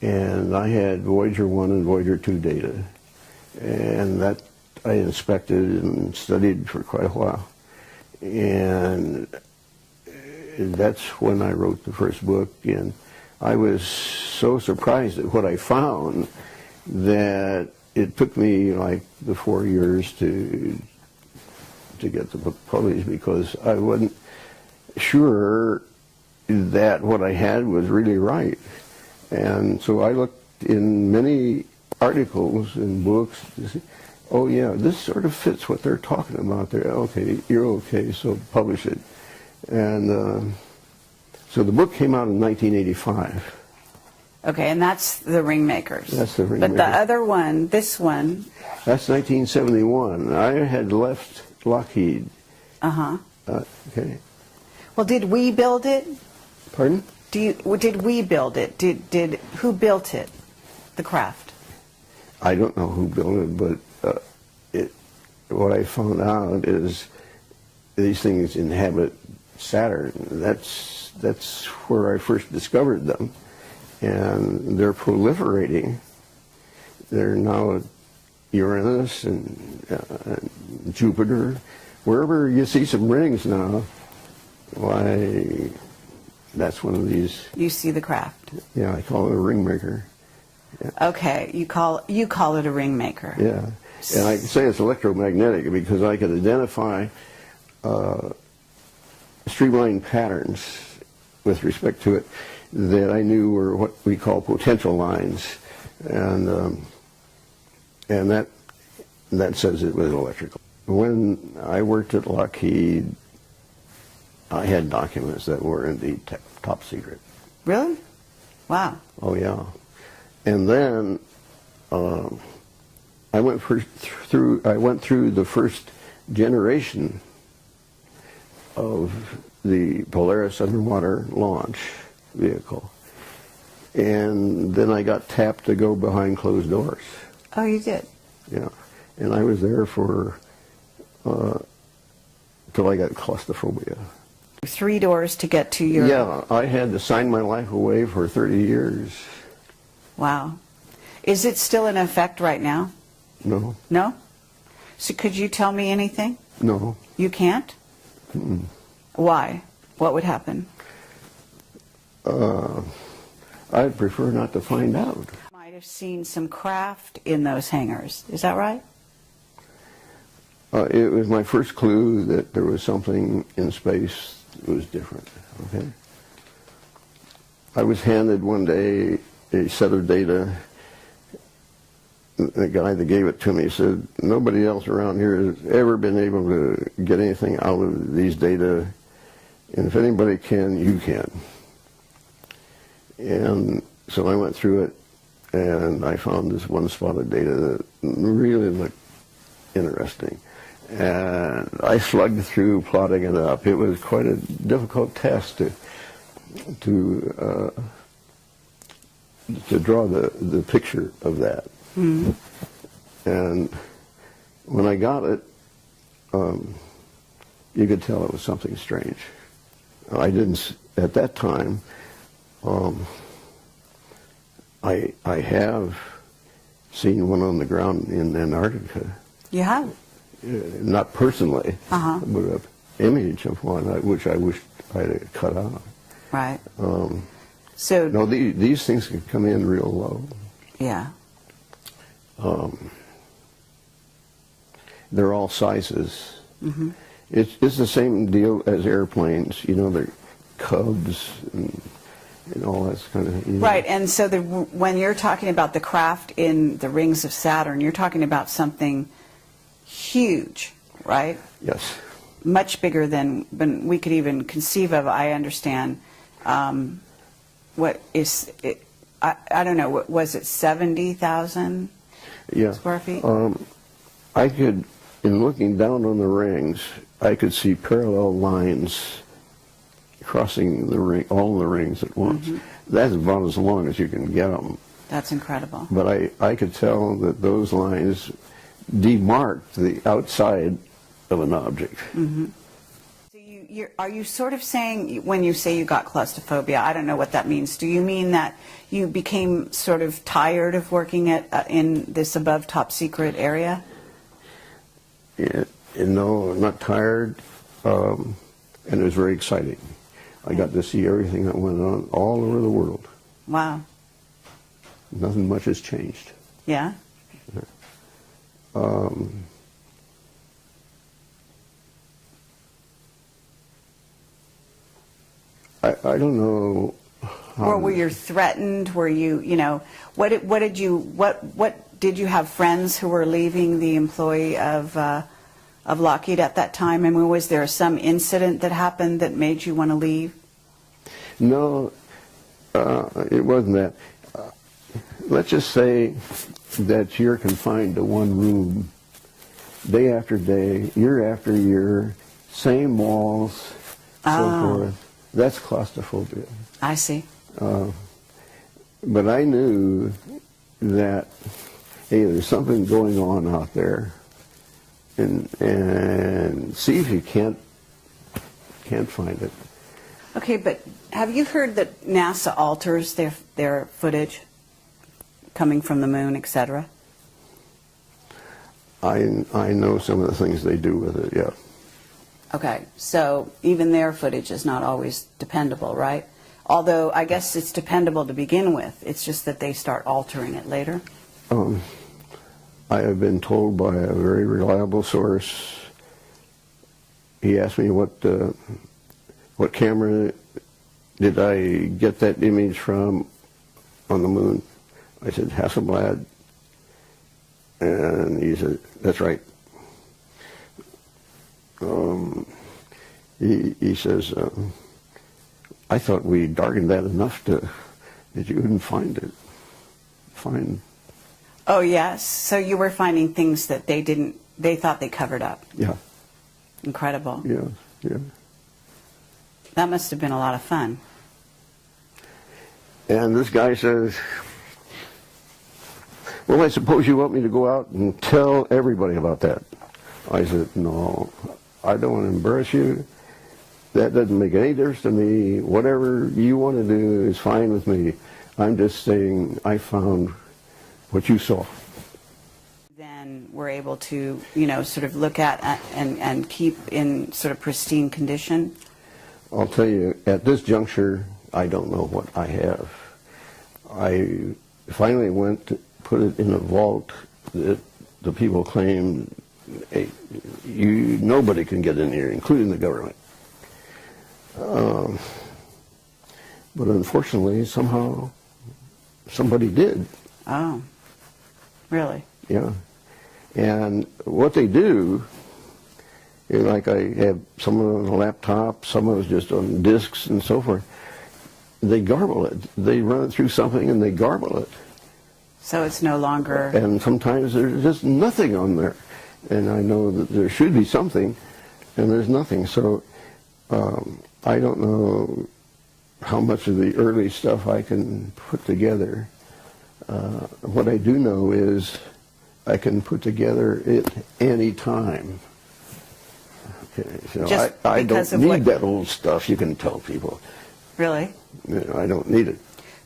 and I had Voyager 1 and Voyager 2 data, and that I inspected and studied for quite a while. And that's when I wrote the first book, and I was so surprised at what I found that it took me like the 4 years to get the book published, because I wasn't sure that what I had was really right. And so I looked in many articles and books to see, oh yeah, this sort of fits what they're talking about there. Okay, you're okay, so publish it. And so the book came out in 1985. Okay, and that's the Ringmakers. That's the Ringmakers. But the other one, this one. That's 1971. I had left Lockheed. Uh-huh. Okay. Well, did we build it? Pardon? Did we build it? Who built it? The craft? I don't know who built it, but what I found out is these things inhabit Saturn. That's where I first discovered them, and they're proliferating. They're now at Uranus and Jupiter. Wherever you see some rings now, why, that's one of these. You see the craft. Yeah, I call it a ringmaker. Yeah. Okay, you call it a ringmaker. Yeah, and I can say it's electromagnetic because I could identify streamline patterns with respect to it that I knew were what we call potential lines, and that says it was electrical. When I worked at Lockheed, I had documents that were indeed top secret. Really? Wow. Oh yeah. And then I went through the first generation of the Polaris underwater launch vehicle, and then I got tapped to go behind closed doors. Oh, you did? Yeah, and I was there for till I got claustrophobia. 3 doors to get to your... Yeah, I had to sign my life away for 30 years. Wow. Is it still in effect right now? No. No? So could you tell me anything? No. You can't? Mm-mm. Why? What would happen? I'd prefer not to find out. Might have seen some craft in those hangars. Is that right? It was my first clue that there was something in space that was different. Okay. I was handed one day a set of data. The guy that gave it to me said, nobody else around here has ever been able to get anything out of these data, and if anybody can, you can. And so I went through it, and I found this one spot of data that really looked interesting. And I slugged through plotting it up. It was quite a difficult task to draw the picture of that. Mm-hmm. And when I got it, you could tell it was something strange. I didn't, at that time, I have seen one on the ground in Antarctica. You have? Not personally, but an image of one, which I wished I had cut out. Right. So no, these things can come in real low. Yeah. They're all sizes. Mm-hmm. It's the same deal as airplanes. You know, they're Cubs and all that kind of. You know. Right, and so when you're talking about the craft in the rings of Saturn, you're talking about something huge, right? Yes. Much bigger than we could even conceive of. I understand. What is it? I don't know. What was it? 70,000 square feet. I could, in looking down on the rings, I could see parallel lines crossing the ring, all the rings at once. Mm-hmm. That's about as long as you can get them. That's incredible. But I could tell that those lines demarked the outside of an object. Mm-hmm. So are you sort of saying, when you say you got claustrophobia, I don't know what that means. Do you mean that you became sort of tired of working in this above top secret area? Yeah, no, I'm not tired, and it was very exciting. I got to see everything that went on all over the world. Wow. Nothing much has changed. Yeah? I don't know. Or were you threatened? Were you, what did you have friends who were leaving the employee of Lockheed at that time? I mean, was there some incident that happened that made you want to leave? No, it wasn't that. Let's just say that you're confined to one room day after day, year after year, same walls, so forth. That's claustrophobia. I see. But I knew that, hey, there's something going on out there, and see if you can't find it. Okay, but have you heard that NASA alters their footage coming from the moon, etc.? I know some of the things they do with it, yeah. Okay, so even their footage is not always dependable, right? Although I guess it's dependable to begin with. It's just that they start altering it later. I have been told by a very reliable source. He asked me what camera did I get that image from on the moon. I said Hasselblad, and he said that's right. He says, I thought we darkened that enough that you wouldn't find it. Oh, yes. So you were finding things that they thought they covered up. Yeah. Incredible. Yeah, yeah. That must have been a lot of fun. And this guy says, well, I suppose you want me to go out and tell everybody about that. I said, no, I don't want to embarrass you. That doesn't make any difference to me. Whatever you want to do is fine with me. I'm just saying I found what you saw. Then we're able to, sort of look at and keep in sort of pristine condition. I'll tell you, at this juncture, I don't know what I have. I finally went to put it in a vault that the people claim, hey, nobody can get in here, including the government. But unfortunately, somehow, somebody did. Oh, really? Yeah. And what they do, like I have some of it on a laptop, some of it's just on discs and so forth, they garble it. They run it through something and they garble it. So it's no longer... And sometimes there's just nothing on there. And I know that there should be something, and there's nothing. So I don't know how much of the early stuff I can put together. What I do know is I can put together it any time. Okay, so I don't need that old stuff, you can tell people. Really? I don't need it.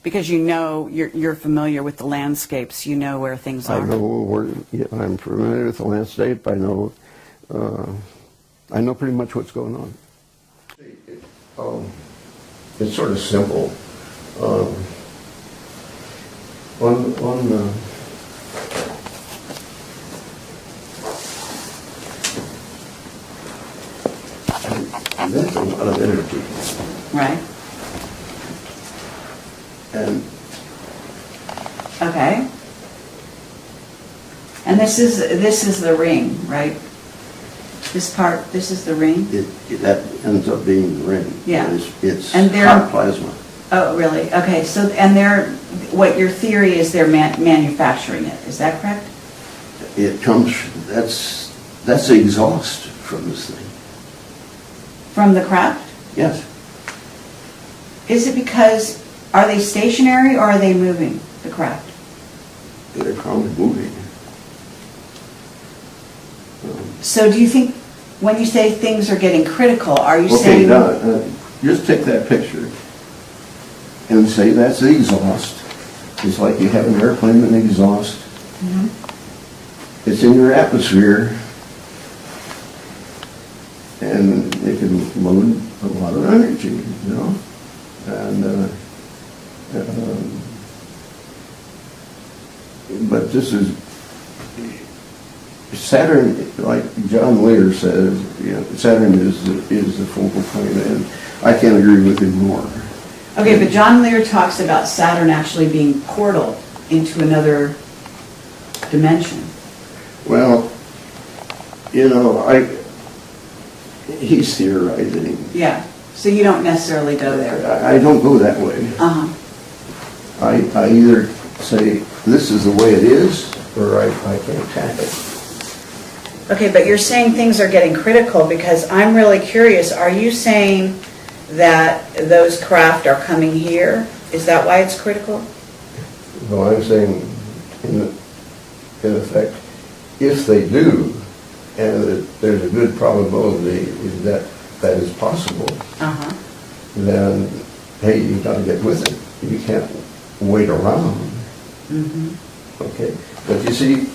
Because you're familiar with the landscapes, you know where things are. I know where, I'm familiar with the landscape. I know pretty much what's going on. It's sort of simple. That's a lot of energy. Right. And okay. And this is the ring, right? This part, this is the ring? That ends up being the ring. Yeah. It's hot plasma. Oh, really? Okay, so, and what your theory is they're manufacturing it, is that correct? It comes, that's the exhaust from this thing. From the craft? Yes. Is it because, are they stationary or are they moving, the craft? They're probably moving. So do you think When you say things are getting critical, are you Okay, saying... now, just take that picture and say that's the exhaust. It's like you have an airplane and exhaust. It's in your atmosphere, and it can load a lot of energy, you know? And, but this is, Saturn, like John Lear says, you know, Saturn is the focal point, and I can't agree with him more. Okay, but John Lear talks about Saturn actually being portal into another dimension. Well, you know, he's theorizing. Yeah, so you don't necessarily go there. I don't go that way. I either say, this is the way it is, or I can't tackle it. Okay, but you're saying things are getting critical because I'm really curious. Are you saying that those craft are coming here? Is that why it's critical? No, I'm saying, in effect, if they do, and there's a good probability that that is possible, then, hey, you've got to get with it. You can't wait around. Okay, but you see,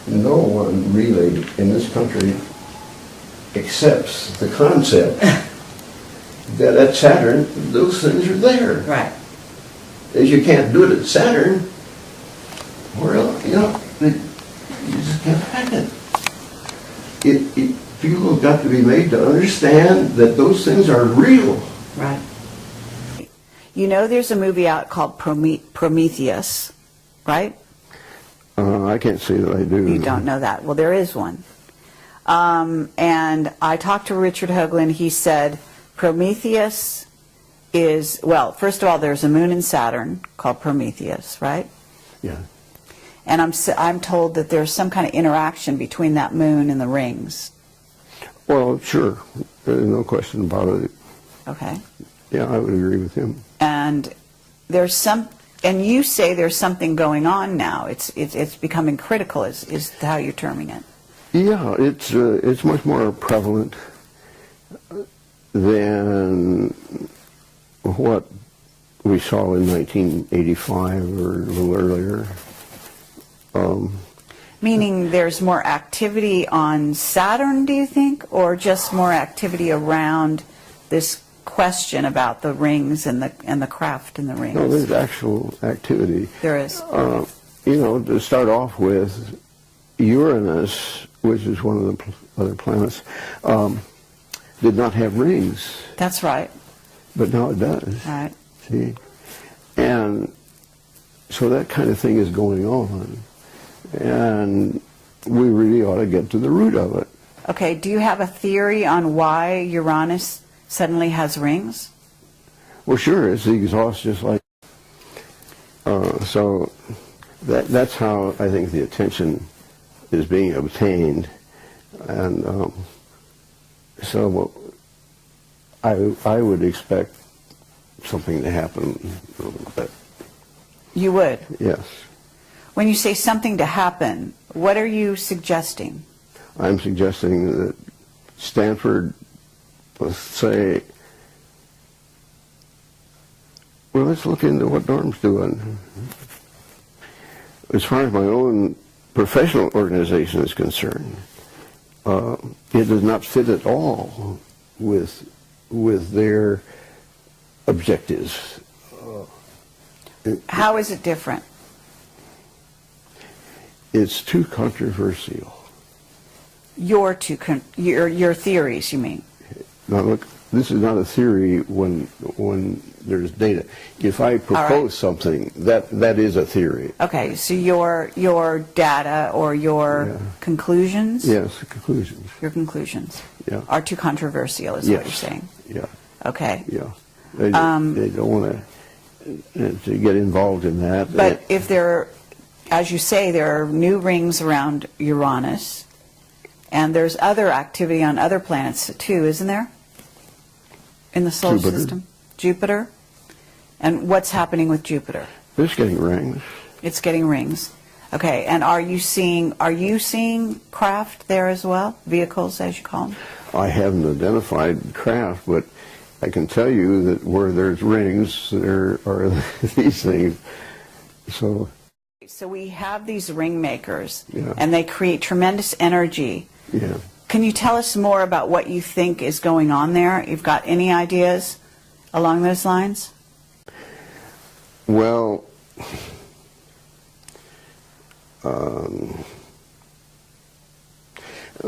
no one really in this country accepts the concept that at Saturn, those things are there. Right. As you can't do it at Saturn, well, you know, you just can't hack it. People have got to be made to understand that those things are real. Right. You know there's a movie out called Prometheus, right? I can't say that I do. You don't know that. Well, there is one. And I talked to Richard Hoagland. He said Prometheus is, well, first of all, there's a moon in Saturn called Prometheus, right? Yeah. And I'm told that there's some kind of interaction between that moon and the rings. Well, sure. There's no question about it. Okay. Yeah, I would agree with him. And there's some, and you say there's something going on now. It's becoming critical, is how you're terming it. Yeah, it's much more prevalent than what we saw in 1985 or a little earlier. Meaning there's more activity on Saturn, do you think, or just more activity around this question about the rings and the craft in the rings? No, there's actual activity. There is. You know, to start off with, Uranus, which is one of the other planets, did not have rings. That's right. But now it does. Right. See? And so that kind of thing is going on. And we really ought to get to the root of it. Okay, do you have a theory on why Uranus suddenly has rings? Well, sure, it's the exhaust just like... so that's how I think the attention is being obtained. And so I would expect something to happen a little bit. You would? Yes. When you say something to happen, what are you suggesting? I'm suggesting that Stanford, let's say, well, let's look into what Norm's doing. As far as my own professional organization is concerned, it does not fit at all with their objectives. How is it different? It's too controversial. Your theories, you mean? Now look, this is not a theory when there's data. If I propose something, that is a theory. Okay, so your data or your conclusions? Yes, conclusions. Your conclusions are too controversial, is what you're saying? Yeah. Okay. Yeah. They don't want to get involved in that. But if there, as you say, there are new rings around Uranus, and there's other activity on other planets too, isn't there? In the solar system? Jupiter? And what's happening with Jupiter? It's getting rings. It's getting rings. Okay, and are you seeing craft there as well? Vehicles, as you call them? I haven't identified craft, but I can tell you that where there's rings, there are these things. So we have these ring makers, yeah. and they create tremendous energy. Yeah. Can you tell us more about what you think is going on there? You've got any ideas along those lines? Well,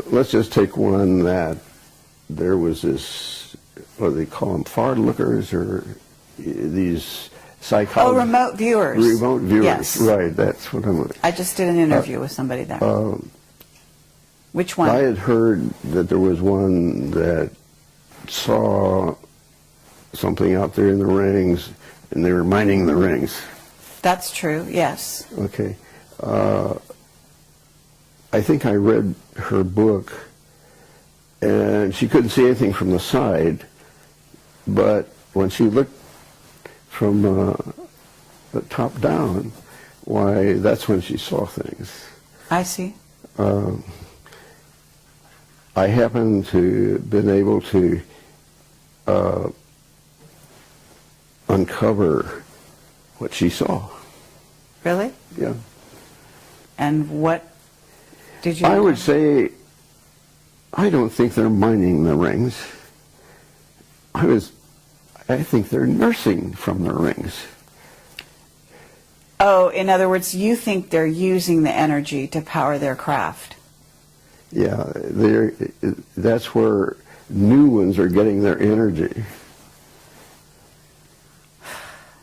let's just take one that there was this, what do they call them, far lookers, or these psychologists? Oh, remote viewers. Remote viewers, yes. Right, that's what I'm... I just did an interview with somebody there. Which one? I had heard that there was one that saw something out there in the rings, and they were mining the rings. That's true, yes. Okay. I think I read her book, and she couldn't see anything from the side, but when she looked from the top down, why, that's when she saw things. I see. I happen to been able to uncover what she saw. Really? Yeah. And what did you... I would say, I don't think they're mining the rings. I think they're nursing from the rings. Oh, in other words, you think they're using the energy to power their craft. Yeah, that's where new ones are getting their energy.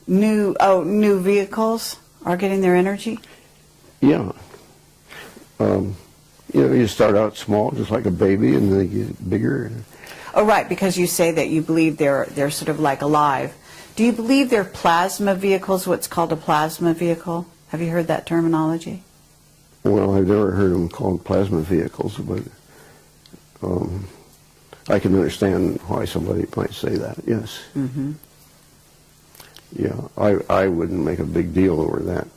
New vehicles are getting their energy? Yeah. You start out small, just like a baby, and they get bigger. Oh, right, because you say that you believe they're sort of like alive. Do you believe they're plasma vehicles, what's called a plasma vehicle? Have you heard that terminology? Well, I've never heard them called plasma vehicles, but I can understand why somebody might say that, yes. Mm-hmm. Yeah, I wouldn't make a big deal over that.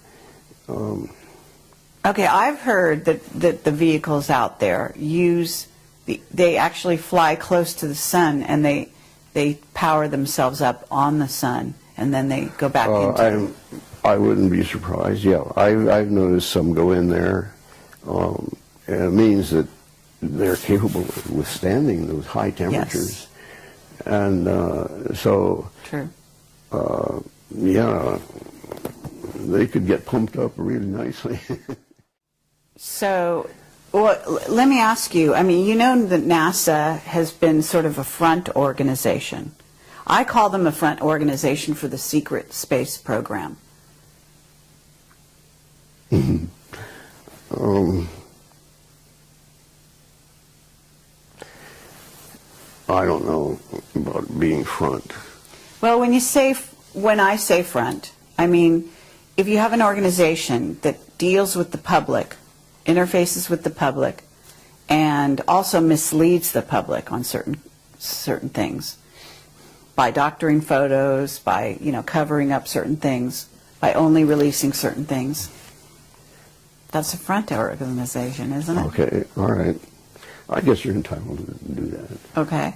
Okay, I've heard that the vehicles out there they actually fly close to the sun, and they power themselves up on the sun, and then they go back into... I wouldn't be surprised, yeah. I've noticed some go in there, and it means that they're capable of withstanding those high temperatures. Yes. And so... True. Yeah, they could get pumped up really nicely. So, well, let me ask you, I mean, you know that NASA has been sort of a front organization. I call them a front organization for the secret space program. I don't know about being front. Well, when I say front, I mean, if you have an organization that deals with the public, interfaces with the public, and also misleads the public on certain things, by doctoring photos, by covering up certain things, by only releasing certain things, that's a front organization, isn't it? Okay, all right. I guess you're entitled to do that. Okay.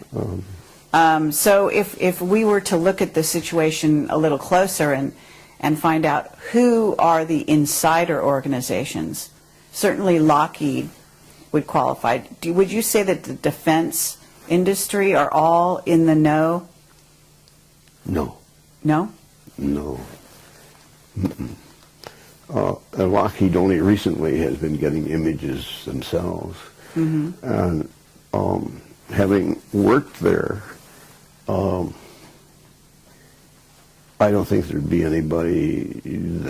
So if we were to look at the situation a little closer and find out who are the insider organizations, certainly Lockheed would qualify. Would you say that the defense industry are all in the know? No. No? No. Lockheed only recently has been getting images themselves. Mm-hmm. And having worked there, I don't think there'd be anybody